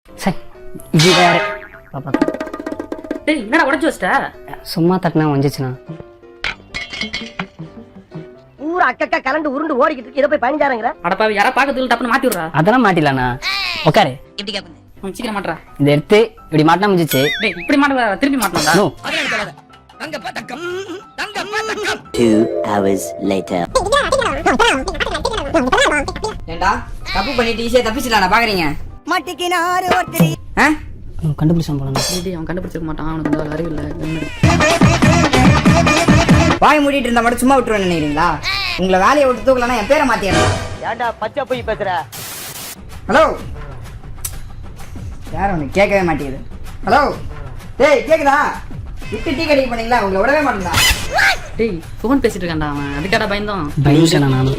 சரி இது வேற பாப்பா. டேய் என்னடா உடைச்சு வச்சிட்ட? சும்மா தட்டினா வந்துச்சுண்ணா. ஊர் அக்கா கலண்டு உருண்டு ஓடிக்கிட்டு இருக்கு. இதை போய் பயஞ்சாருங்கிற அடப்பாவி யாரா பாக்கத்துல டப்புன்னு மாட்டி விடுறா. அதெல்லாம் மாட்டிடலாண்ணா. உட்காரு. எப்படி கேக்குது? சீக்கிரம் மாட்றா. இதை எடுத்து இப்படி மாட்டினா முடிஞ்சிச்சு. டேய் இப்படி மாட்ட திருப்பி மாட்டணும்டா. 2 hours later. ஏண்டா தப்பு பண்ணிட்டு ஈஸியா தப்பிச்சிடலாம் பாக்குறீங்க. மாட்டிக்கினாரு ஒருத்தரி. கண்டுபிடிச்சான் போல. டேய் அவன் கண்டுபிடிச்சிருக்க மாட்டான். அவனுக்கு அந்த அறிவு இல்ல. வாய் மூடிட்டு இருந்தா மட்டும் சும்மா விட்டுருவேன் நினைக்கிறீங்களா? உங்களை வேலையை விட்டு தூக்கலன்னா என் பேரை மாத்திடுறேன். ஏன்டா பச்சை போய் பேசுற? ஹலோ யார் உனக்கு கேட்கவே மாட்டேங்குது. ஹலோ டேய் கேக்குதா? விட்டு டீ கடைக்கு போனீங்களா? உங்களை விடவே மாட்டேங்களா? டேய் ஃபோன் பேசிட்டு இருக்கான்டா அவன். அதுக்காடா பயந்தோம். பயந்துட்டேண்ணா நானும்.